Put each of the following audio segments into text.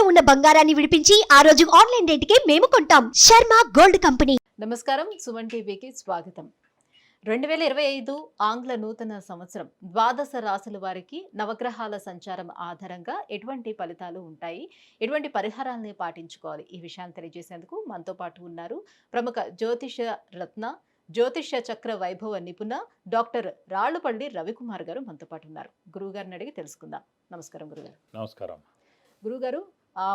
ఉన్న బంగారాన్ని విడిపించి ఆ రోజు ఆన్లైన్ రేటుకే మేము కొంటాం. Sharma gold company. నమస్కారం, సుమన్ టీవీకి స్వాగతం. 2025 ఆంగ్ల నూతన సంవత్సరం ద్వాదశ రాశుల వారికి నవగ్రహాల సంచారం ఆధారంగా ఎటువంటి ఫలితాలు ఉంటాయి, ఎటువంటి పరిహారాలని పాటించుకోవాలి, ఈ విషయాన్ని తెలియజేసేందుకు మనతో పాటు ఉన్నారు ప్రముఖ జ్యోతిష రత్న, జ్యోతిష చక్ర వైభవ నిపుణ డాక్టర్ రాళ్లపల్లి రవికుమార్ గారు మనతో పాటు ఉన్నారు. గురువుగారిని అడిగి తెలుసుకుందాం. నమస్కారం గురుగారు. నమస్కారం గురుగారు,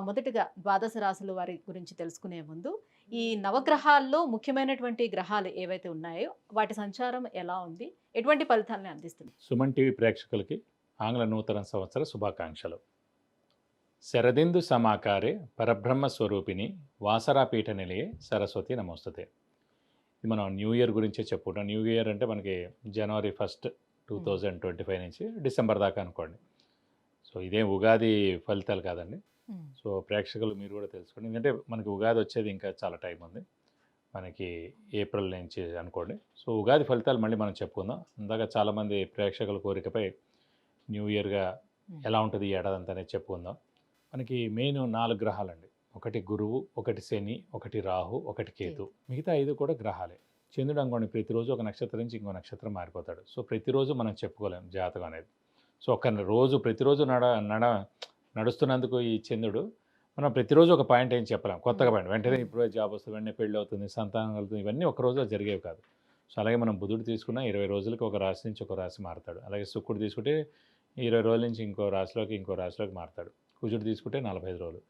మొదటిగా ద్వాదశ రాశుల వారి గురించి తెలుసుకునే ముందు ఈ నవగ్రహాల్లో ముఖ్యమైనటువంటి గ్రహాలు ఏవైతే ఉన్నాయో వాటి సంచారం ఎలా ఉంది, ఎటువంటి ఫలితాలను అందిస్తుంది? సుమన్ టీవీ ప్రేక్షకులకి ఆంగ్ల నూతన సంవత్సర శుభాకాంక్షలు. శరదిందు సమాకారే పరబ్రహ్మ స్వరూపిణి వాసరాపీఠ నిలయే సరస్వతి నమోస్తుతే. ఇది మనం న్యూ ఇయర్ గురించే చెప్పుకుంటాం. న్యూ ఇయర్ అంటే మనకి జనవరి 1, 2025 నుంచి డిసెంబర్ దాకా అనుకోండి. సో ఇదేం ఉగాది ఫలితాలు కాదండి. సో ప్రేక్షకులు మీరు కూడా తెలుసుకోండి, ఎందుకంటే మనకి ఉగాది వచ్చేది ఇంకా చాలా టైం ఉంది, మనకి ఏప్రిల్ నుంచి అనుకోండి. సో ఉగాది ఫలితాలు మళ్ళీ మనం చెప్పుకుందాం. ఇందాక చాలామంది ప్రేక్షకుల కోరికపై న్యూ ఇయర్గా ఎలా ఉంటుంది ఈ ఏడాది అంతా అనేది చెప్పుకుందాం. మనకి మెయిన్ 4 గ్రహాలండి. ఒకటి గురువు, ఒకటి శని, ఒకటి రాహు, ఒకటి కేతు. మిగతా 5 కూడా గ్రహాలే. చంద్రుడు అనుకోండి ప్రతిరోజు ఒక నక్షత్రం నుంచి ఇంకో నక్షత్రం మారిపోతాడు. సో ప్రతిరోజు మనం చెప్పుకోలేం జాతకం అనేది. సో ఒక రోజు ప్రతిరోజు నడుస్తున్నందుకు ఈ చంద్రుడు మనం ప్రతిరోజు ఒక పాయింట్ ఏం చెప్పలేం, కొత్తగా పాయింట్ వెంటనే ఇప్పుడు జాబ్ వస్తుంది, వెంటనే పెళ్ళి అవుతుంది, సంతానం కలుగుతుంది, ఇవన్నీ ఒక రోజులో జరిగేవి కాదు. సో అలాగే మనం బుధుడు తీసుకున్న 20 రోజులకి ఒక రాశి నుంచి ఒక రాశి మారుతాడు. అలాగే శుక్రుడు తీసుకుంటే 20 రోజుల నుంచి ఇంకో రాశిలోకి మారుతాడు. కుజుడు తీసుకుంటే 45 రోజులు.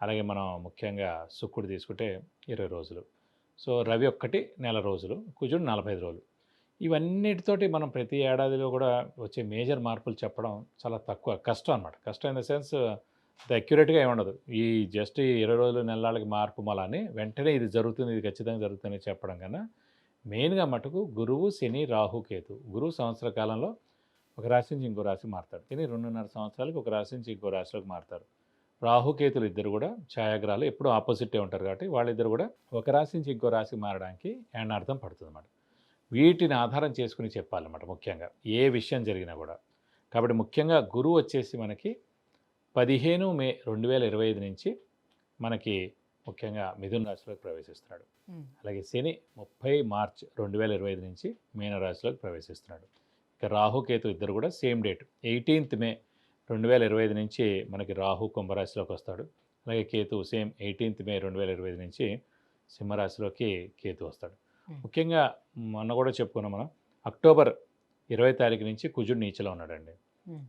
అలాగే మనం ముఖ్యంగా శుక్రుడు తీసుకుంటే 20 రోజులు. సో రవి ఒక్కటి నెల రోజులు, కుజుడు 45 రోజులు. ఇవన్నిటితోటి మనం ప్రతి ఏడాదిలో కూడా వచ్చే మేజర్ మార్పులు చెప్పడం చాలా తక్కువ, కష్టం అనమాట. కష్టం ఇన్ ద సెన్స్ అంత అక్యురేట్గా ఏముండదు. ఈ జస్ట్ ఈ 20 రోజులు నెలలకి మార్పు మళ్ళీ వెంటనే ఇది జరుగుతుంది, ఇది ఖచ్చితంగా జరుగుతుంది చెప్పడం కన్నా మెయిన్గా మటుకు గురువు, శని, రాహు, కేతు. గురువు సంవత్సర కాలంలో ఒక రాశి నుంచి ఇంకో రాశి మారుతాడు. శని 2.5 సంవత్సరాలకి ఒక రాశి నుంచి ఇంకో రాశిలోకి మారుతారు. రాహుకేతులు ఇద్దరు కూడా ఛాయాగ్రహాలు, ఎప్పుడూ ఆపోజిటే ఉంటారు కాబట్టి వాళ్ళిద్దరు కూడా ఒక రాశి నుంచి ఇంకో రాశికి మారడానికి ఏడార్థం పడుతుంది అన్నమాట. వీటిని ఆధారం చేసుకుని చెప్పాలన్నమాట ముఖ్యంగా ఏ విషయం జరిగినా కూడా. కాబట్టి ముఖ్యంగా గురువు వచ్చేసి మనకి 15 మే 2025 నుంచి మనకి ముఖ్యంగా మిథున రాశిలోకి ప్రవేశిస్తున్నాడు. అలాగే శని 30 మార్చ్ 2025 నుంచి మీనరాశిలోకి ప్రవేశిస్తున్నాడు. ఇక రాహుకేతు ఇద్దరు కూడా సేమ్ డేట్ 18 మే 2025 నుంచి మనకి రాహు కుంభరాశిలోకి వస్తాడు. అలాగే కేతు సేమ్ 18 మే 2025 నుంచి సింహరాశిలోకి కేతు వస్తాడు. ముఖ్యంగా మొన్న కూడా చెప్పుకున్నాం మనం, అక్టోబర్ 20 తారీఖు నుంచి కుజుడు నీచలో ఉన్నాడండి.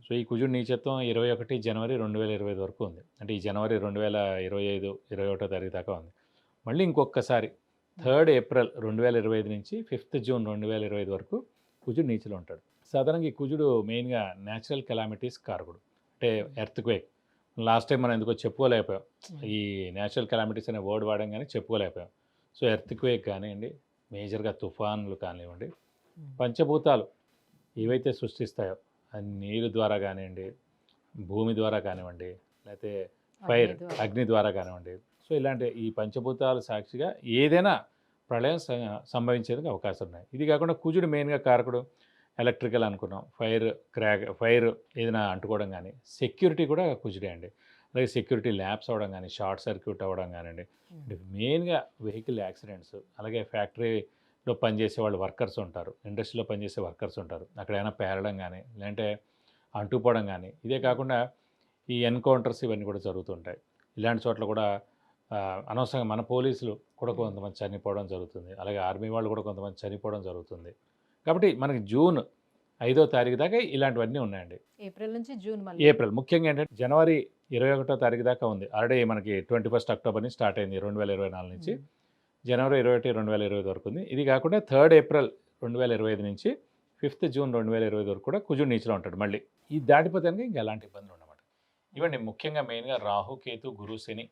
సో ఈ కుజుడు నీచత్వం 21 జనవరి 2025 వరకు ఉంది. అంటే ఈ జనవరి 2025 21 తారీఖు దాకా ఉంది. మళ్ళీ ఇంకొకసారి 3 ఏప్రిల్ 2025 నుంచి 5 జూన్ 2025 వరకు కుజుడు నీచలో ఉంటాడు. సాధారణంగా ఈ కుజుడు మెయిన్గా న్యాచురల్ కెలామిటీస్ కారకుడు, అంటే ఎర్త్క్వేక్. లాస్ట్ టైం మనం ఎందుకో చెప్పుకోలేకపోయాం, ఈ న్యాచురల్ కెలామిటీస్ అనే వర్డ్ వాడడం కానీ చెప్పుకోలేకపోయాం. సో ఎర్త్క్వేక్ కానివ్వండి, మేజర్గా తుఫాన్లు కానివ్వండి, పంచభూతాలు ఏవైతే సృష్టిస్తాయో నీరు ద్వారా కానివ్వండి, భూమి ద్వారా కానివ్వండి, లేకపోతే ఫైర్ అగ్ని ద్వారా కానివ్వండి, సో ఇలాంటి ఈ పంచభూతాల సాక్షిగా ఏదైనా ప్రళయం సంభవించేందుకు అవకాశం ఉన్నాయి. ఇది కాకుండా కుజుడు మెయిన్గా కారకుడు. ఎలక్ట్రికల్ అనుకున్నాం, ఫైర్ ఏదైనా అంటుకోవడం కానీ, సెక్యూరిటీ కూడా కుజుడే అండి. అలాగే సెక్యూరిటీ ల్యాబ్స్ అవ్వడం కానీ, షార్ట్ సర్క్యూట్ అవ్వడం కానివ్వండి, మెయిన్గా వెహికల్ యాక్సిడెంట్స్. అలాగే ఫ్యాక్టరీలో పనిచేసే వాళ్ళు వర్కర్స్ ఉంటారు, ఇండస్ట్రీలో పనిచేసే వర్కర్స్ ఉంటారు, అక్కడ ఏమైనా పేరడం కానీ లేదంటే అంటుపోవడం కానీ. ఇదే కాకుండా ఈ ఎన్కౌంటర్స్ ఇవన్నీ కూడా జరుగుతుంటాయి. ఇలాంటి చోట్ల కూడా అనవసరంగా మన పోలీసులు కూడా కొంతమంది చనిపోవడం జరుగుతుంది. అలాగే ఆర్మీ వాళ్ళు కూడా కొంతమంది చనిపోవడం జరుగుతుంది. కాబట్టి మనకి జూన్ 5వ తారీఖు దాకా ఇలాంటివన్నీ ఉన్నాయండి. ఏప్రిల్ నుంచి జూన్, ఏప్రిల్ ముఖ్యంగా ఏంటంటే జనవరి 21వ తారీఖు దాకా ఉంది. ఆల్రెడీ మనకి 21 అక్టోబర్ నుంచి స్టార్ట్ అయింది 2024 నుంచి జనవరి 21, 2025 వరకు ఉంది. ఇది కాకుండా 3 ఏప్రిల్ 2025 నుంచి 5 జూన్ 2025 వరకు కూడా కుజుడు నీచలో ఉంటాడు. మళ్ళీ ఇది దాటిపోతే ఇంకా ఎలాంటి ఇబ్బందులు ఉండమాట. ఇవ్వండి ముఖ్యంగా మెయిన్గా రాహు, కేతు, గురు, శని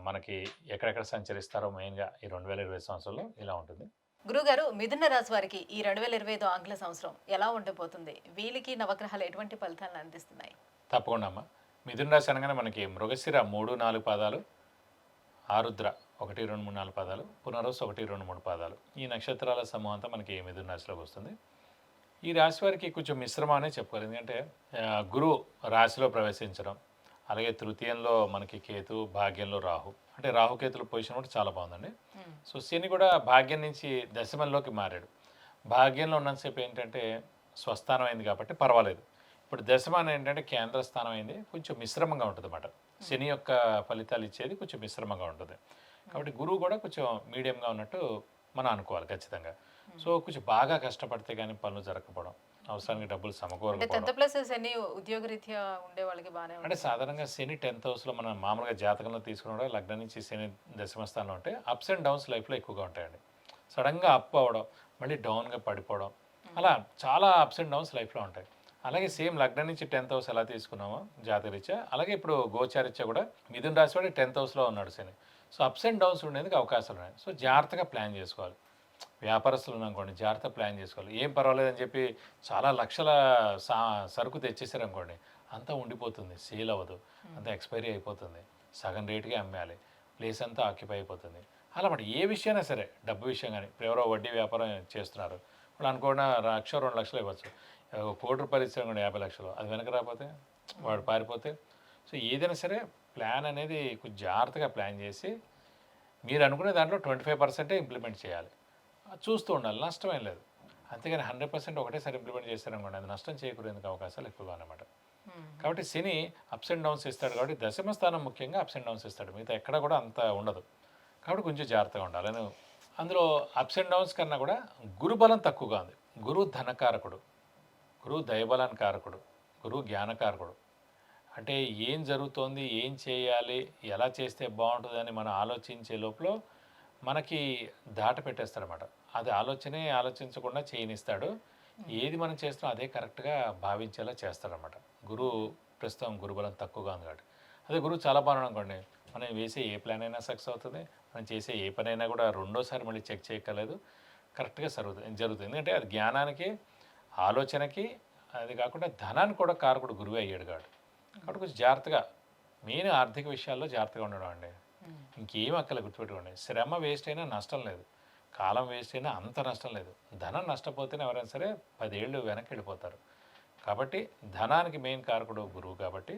మనకి ఎక్కడెక్కడ సంచరిస్తారో మెయిన్గా ఈ 2020 సంవత్సరంలో ఇలా ఉంటుంది. గురుగారు, మిథున రాశి వారికి ఈ 2025 ఆంగ్ల సంవత్సరం ఎలా ఉండబోతుంది? వీళ్ళకి నవగ్రహాలు ఎటువంటి ఫలితాలను అందిస్తున్నాయి? తప్పకుండా అమ్మ. మిథున రాశి అనగానే మనకి మృగశిర 3, 4 పాదాలు, ఆరుద్ర 1, 2, 3, 4 పాదాలు, పునర్వసు 1, 2, 3 పాదాలు, ఈ నక్షత్రాల సమూహం అంతా మనకి మిథున రాశిలోకి వస్తుంది. ఈ రాశి వారికి కొంచెం మిశ్రమం అనే చెప్పుకోవాలి. ఎందుకంటే గురువు రాశిలో ప్రవేశించడం, అలాగే తృతీయంలో మనకి కేతు, భాగ్యంలో రాహు. అంటే రాహుకేతుల పొజిషన్ కూడా చాలా బాగుందండి. సో శని కూడా భాగ్యం నుంచి దశమంలోకి మారాడు. భాగ్యంలో ఉన్నంతసేపు ఏంటంటే స్వస్థానం అయింది కాబట్టి పర్వాలేదు. ఇప్పుడు దశమానం ఏంటంటే కేంద్ర స్థానం అయింది, కొంచెం మిశ్రమంగా ఉంటుంది అన్నమాట. శని యొక్క ఫలితాలు ఇచ్చేది కొంచెం మిశ్రమంగా ఉంటుంది. కాబట్టి గురువు కూడా కొంచెం మీడియంగా ఉన్నట్టు మనం అనుకోవాలి ఖచ్చితంగా. సో కొంచెం బాగా కష్టపడితే కానీ పనులు జరగకపోవడం, అవసరానికి డబ్బులు అంటే సమకూరకపోవడం. 10th ప్లస్ శని ఉద్యోగరీత్యా ఉండే వాళ్ళకి బాగానే అంటే ఉంటుంది. సాధారణంగా శని 10th హౌస్లో మనం మామూలుగా జాతకంలో తీసుకున్న లగ్నం నుంచి శని దశమ స్థానంలో ఉంటే అప్స్ అండ్ డౌన్స్ లైఫ్లో ఎక్కువగా ఉంటాయండి. సడన్గా అప్ అవ్వడం, మళ్ళీ డౌన్గా పడిపోవడం, అలా చాలా అప్స్ అండ్ డౌన్స్ లైఫ్లో ఉంటాయి. అలాగే సేమ్ లగ్నం నుంచి 10th హౌస్ ఎలా తీసుకున్నామో జాతకరీత్యా, అలాగే ఇప్పుడు గోచారీత్యా కూడా మిథున రాశి వాడి 10th హౌస్లో ఉన్నాడు శని. సో అప్స్ అండ్ డౌన్స్ ఉండేందుకు అవకాశాలు ఉన్నాయి. సో జాగ్రత్తగా ప్లాన్ చేసుకోవాలి. వ్యాపారస్తులు ఉన్నానుకోండి, జాగ్రత్త ప్లాన్ చేసుకోవాలి. ఏం పర్వాలేదని చెప్పి చాలా లక్షల సరుకు తెచ్చేసారనుకోండి, అంతా ఉండిపోతుంది, సేల్ అవ్వదు, అంతా ఎక్స్పైరీ అయిపోతుంది, సగం రేటుకే అమ్మేయాలి, ప్లేస్ అంతా ఆక్యుపై అయిపోతుంది. అలా మాట ఏ విషయమైనా సరే, డబ్బు విషయం కానీ, ఇప్పుడు ఎవరో వడ్డీ వ్యాపారం చేస్తున్నారు, ఇప్పుడు అనుకోకుండా 1,00,000 2,00,000 ఇవ్వచ్చు, ₹1,00,00,000 ఇచ్చారు 50 లక్షలు, అది వెనక రాకపోతే వాడు పారిపోతే. సో ఏదైనా సరే ప్లాన్ అనేది కొంచెం జాగ్రత్తగా ప్లాన్ చేసి మీరు అనుకునే దాంట్లో 25% ఇంప్లిమెంట్ చేయాలి. చూస్తూ ఉండాలి, నష్టమేం లేదు. అంతేగాని 100% ఒకటేసారి ఇంప్లిమెంట్ చేశారనుకోండి, అది నష్టం చేకూరేందుకు అవకాశాలు ఎక్కువగా అన్నమాట. కాబట్టి శని అప్స్ అండ్ డౌన్స్ ఇస్తాడు కాబట్టి దశమ స్థానం ముఖ్యంగా అప్స్ అండ్ డౌన్స్ ఇస్తాడు, మిగతా ఎక్కడ కూడా అంత ఉండదు. కాబట్టి కొంచెం జాగ్రత్తగా ఉండాలి. అందులో అప్స్ అండ్ డౌన్స్ కన్నా కూడా గురుబలం తక్కువగా ఉంది. గురువు ధనకారకుడు, గురువు దైవబలానికి కారకుడు, గురువు జ్ఞానకారకుడు. అంటే ఏం జరుగుతోంది, ఏం చేయాలి, ఎలా చేస్తే బాగుంటుందని మనం ఆలోచించే లోపల మనకి దాట పెట్టేస్తాడనమాట. అది ఆలోచించకుండా చేయనిస్తాడు. ఏది మనం చేస్తామో అదే కరెక్ట్గా భావించేలా చేస్తాడనమాట. గురువు ప్రస్తుతం గురుబలం తక్కువగా ఉంది కాబట్టి. అదే గురువు చాలా బాగున్నాడు అనుకోండి, మనం వేసే ఏ ప్లాన్ అయినా సక్సెస్ అవుతుంది, మనం చేసే ఏ పని అయినా కూడా రెండోసారి మళ్ళీ చెక్ చేయక్కర్లేదు, కరెక్ట్గా జరుగుతుంది. ఎందుకంటే అది జ్ఞానానికి, ఆలోచనకి, అది కాకుండా ధనానికి కూడా కారకుడు గురువే అయ్యాడు కాబట్టి. కాబట్టి కొంచెం జాగ్రత్తగా, మెయిన్ ఆర్థిక విషయాల్లో జాగ్రత్తగా ఉండడం అండి. ఇంకేం అక్కల గుర్తుపెట్టుకోండి. శ్రమ వేస్ట్ అయినా నష్టం లేదు, కాలం వేస్ట్ అయినా అంత నష్టం లేదు. ధనం నష్టపోతేనే ఎవరైనా సరే 10 ఏళ్ళు వెనక్కి వెళ్ళిపోతారు. కాబట్టి ధనానికి మెయిన్ కారకుడు గురువు కాబట్టి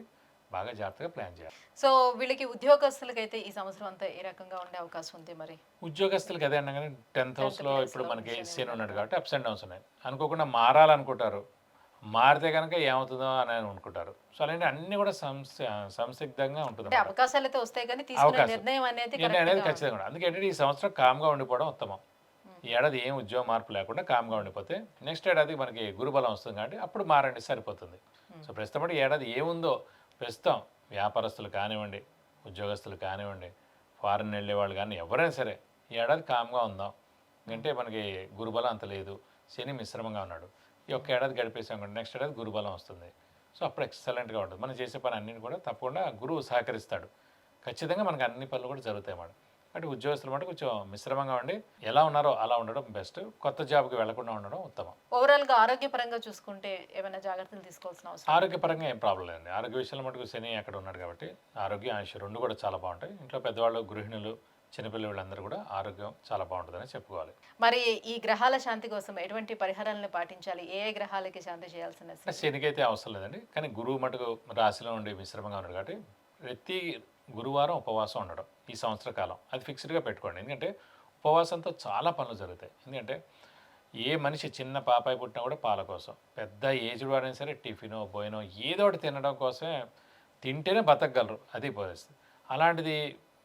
బాగా జాగ్రత్తగా ప్లాన్ చేయాలి. సో వీళ్ళకి ఉద్యోగస్తులకైతే ఈ సంవత్సరం అంతా ఏ రకంగా ఉండే అవకాశం ఉంది మరి? ఉద్యోగస్తులకి అదే అన్నా కానీ 10th హౌస్లో place ఇప్పుడు లో మనకి శని శని ఉన్నాడు ఉన్నాడు. కాబట్టి అప్స్ అండ్ డౌన్స్ ఉన్నాయి. అనుకోకుండా మారాలనుకుంటారు, మారితే కనుక ఏమవుతుందో అని అనుకుంటారు. సో అలాంటి అన్నీ కూడా సంసిగ్ధంగా ఉంటుంది. అంటే అవకాశాలు అయితే వస్తాయి కానీ తీసుకునే అవకాశం. నిర్ణయం అనేది నిర్ణయం అనేది correct గా ఖచ్చితంగా ఉండదు. అందుకే ఏంటంటే ఈ సంవత్సరం కామ్గా ఉండిపోవడం ఉత్తమం. ఈ ఏడాది ఏం ఉద్యోగ మార్పు లేకుండా కామ్గా ఉండిపోతే నెక్స్ట్ ఏడాది మనకి గురుబలం వస్తుంది కాబట్టి అప్పుడు మారండి, సరిపోతుంది. సో ప్రస్తుతం ఈ ఏడాది ఏముందో, ప్రస్తుతం వ్యాపారస్తులు కానివ్వండి, ఉద్యోగస్తులు కానివ్వండి, ఫారెన్ వెళ్ళే వాళ్ళు కానీ ఎవరైనా సరే ఈ ఏడాది కామ్గా ఉందాం. ఎందుకంటే మనకి గురుబలం అంత లేదు, శని మిశ్రమంగా ఉన్నాడు. ఈ ఒక్క ఏడాది గడిపేసాం కూడా నెక్స్ట్ ఏడాది గురుబలం వస్తుంది. సో అప్పుడు ఎక్సలెంట్గా ఉంటుంది. మనం చేసే పని అన్నింటి కూడా తప్పకుండా గురువు సహకరిస్తాడు. ఖచ్చితంగా మనకు అన్ని పనులు కూడా జరుగుతాయి అన్నమాట. అంటే ఉద్యోగస్తులు మాట కొంచెం మిశ్రమంగా ఉండి ఎలా ఉన్నారో అలా ఉండడం బెస్ట్. కొత్త జాబ్కి వెళ్లకుండా ఉండడం ఉత్తమం. ఓవరాల్ గా ఆరోగ్యపరంగా చూసుకుంటే ఏమైనా జాగ్రత్తలు తీసుకోవాల్సిన అవసరం? ఆరోగ్యపరంగా ఏం ప్రాబ్లం లేదండి. ఆరోగ్య విషయంలో మటుకు శని అక్కడ ఉన్నాడు కాబట్టి ఆరోగ్యం, ఆయుష్ రెండు కూడా చాలా బాగుంటాయి. ఇంట్లో పెద్దవాళ్ళు, గృహిణులు, చిన్నపిల్లలు వీళ్ళందరూ కూడా ఆరోగ్యం చాలా బాగుంటుందని చెప్పుకోవాలి. మరి ఈ గ్రహాల శాంతి కోసం ఎటువంటి పరిహారాలను పాటించాలి? ఏ ఏ గ్రహాలకి శాంతి చేయాల్సిన అంటే శనికైతే అవసరం లేదండి, కానీ గురువు మటుకు రాశిలో ఉండి మిశ్రమంగా ఉన్నాడు కాబట్టి ప్రతి గురువారం ఉపవాసం ఉండడం ఈ సంవత్సర కాలం అది ఫిక్స్డ్గా పెట్టుకోండి. ఎందుకంటే ఉపవాసంతో చాలా పనులు జరుగుతాయి. ఎందుకంటే ఏ మనిషి చిన్న పాపాయి పుట్టినా కూడా పాల కోసం, పెద్ద ఏజ్డ్ వాడైనా సరే టిఫినో బోయినో ఏదో ఒకటి తినడం కోసమే, తింటేనే బతకగలరు, అది పరిస్థితి. అలాంటిది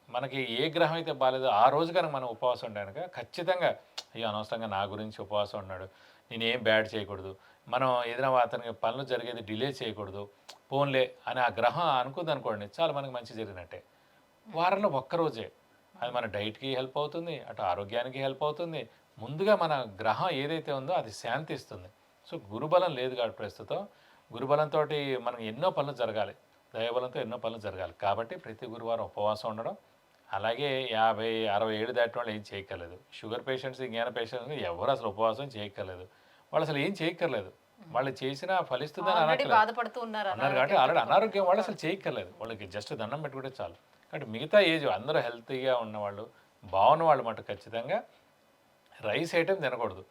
మనకి ఏ గ్రహం అయితే బాగాలేదో ఆ రోజు కనుక మనం ఉపవాసం ఉండడానికి ఖచ్చితంగా అయ్యో అనవసరంగా నా గురించి ఉపవాసం ఉన్నాడు, నేనేం బ్యాడ్ చేయకూడదు, మనం ఏదైనా అతనికి పనులు జరిగేది డిలే చేయకూడదు, పోన్లే అని ఆ గ్రహం అనుకుంది అనుకోండి, చాలా మనకి మంచి జరిగినట్టే. వారంలో ఒక్కరోజే అది మన డైట్కి హెల్ప్ అవుతుంది, అటు ఆరోగ్యానికి హెల్ప్ అవుతుంది. ముందుగా మన గ్రహం ఏదైతే ఉందో అది శాంతిస్తుంది. సో గురుబలం లేదు కాబట్టి ప్రస్తుతం గురుబలంతో మనం ఎన్నో పనులు జరగాలి, దైవబలంతో ఎన్నో పనులు జరగాలి. కాబట్టి ప్రతి గురువారం ఉపవాసం ఉండడం, అలాగే 50, 60 ఏళ్ళు దాటిన వాళ్ళు ఏం చేయక్కర్లేదు. షుగర్ పేషెంట్స్, జ్ఞాన పేషెంట్స్ ఎవరు అసలు ఉపవాసం చేయక్కర్లేదు. వాళ్ళు అసలు ఏం చేయక్కర్లేదు, వాళ్ళు చేసినా ఫలిస్తుందని ఆల్రెడీ అనట్లేదు బాధపడుతూ ఉన్నారు అన్నారు కాబట్టి ఆల్రెడీ అనారోగ్యం వాళ్ళు అసలు చేయక్కర్లేదు. వాళ్ళకి జస్ట్ దండం పెట్టుకుంటే చాలు. కాబట్టి మిగతా ఏజ్ అందరూ హెల్తీగా ఉన్నవాళ్ళు, బాగున్న వాళ్ళు మటు ఖచ్చితంగా రైస్ ఐటెం తినకూడదు.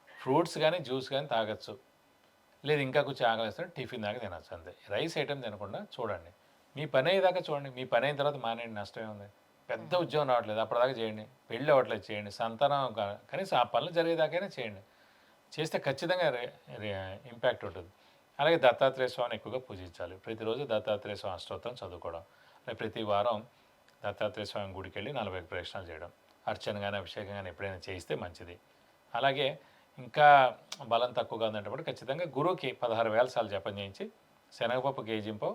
ఫ్రూట్స్ కానీ జ్యూస్ కానీ తాగొచ్చు, లేదు ఇంకా కొంచెం ఆకలిస్తే టిఫిన్ దాకా తినచ్చు, అంతే. రైస్ ఐటెం తినకుండా చూడండి. మీ పని అయ్యేదాకా చూడండి, మీ పని అయిన తర్వాత మానేయండి, నష్టమే ఉంది. పెద్ద ఉద్యోగం రావట్లేదు అప్పటిదాకా చేయండి, పెళ్ళి అవ్వట్లేదు చేయండి, సంతానం కనీసం ఆ పనులు జరిగేదాకైనా చేయండి. చేస్తే ఖచ్చితంగా ఇంపాక్ట్ ఉంటుంది. అలాగే దత్తాత్రేయ స్వామిని ఎక్కువగా పూజించాలి. ప్రతిరోజు దత్తాత్రేయ స్వామి అష్టోత్తరం చదువుకోవడం, అలాగే ప్రతి వారం దత్తాత్రేయ స్వామి గుడికి వెళ్ళి 40 ప్రదక్షిణాలు చేయడం, అర్చన కానీ అభిషేకం కానీ ఎప్పుడైనా చేయిస్తే మంచిది. అలాగే ఇంకా బలం తక్కువగా ఉందంటే ఖచ్చితంగా గురువుకి 16,000 సార్లు జపం చేయించి శనగపప్పు కేజీంపో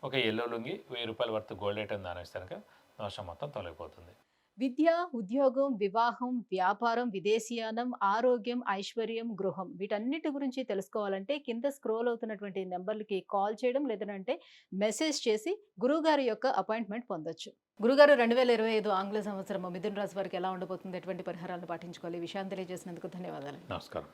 ఒక ఎల్లో లుంగి 1000 రూపాయల వర్త్ గోల్డ్ ఐటమ్ దానిస్తే కనుక దోషం మొత్తం తొలగిపోతుంది. విద్య, ఉద్యోగం, వివాహం, వ్యాపారం, విదేశీయానం, ఆరోగ్యం, ఐశ్వర్యం, గృహం వీటన్నిటి గురించి తెలుసుకోవాలంటే కింద స్క్రోల్ అవుతున్నటువంటి నెంబర్లకి కాల్ చేయడం లేదంటే మెసేజ్ చేసి గురువుగారి యొక్క అపాయింట్మెంట్ పొందొచ్చు. గురుగారు 2025 ఆంగ్ల సంవత్సరం మిథున రాశి వారికి ఎలా ఉండబోతుంది, ఎటువంటి పరిహారాలను పాటించుకోవాలి, ఈ విషయాన్ని తెలియజేసినందుకు ధన్యవాదాలు. నమస్కారం.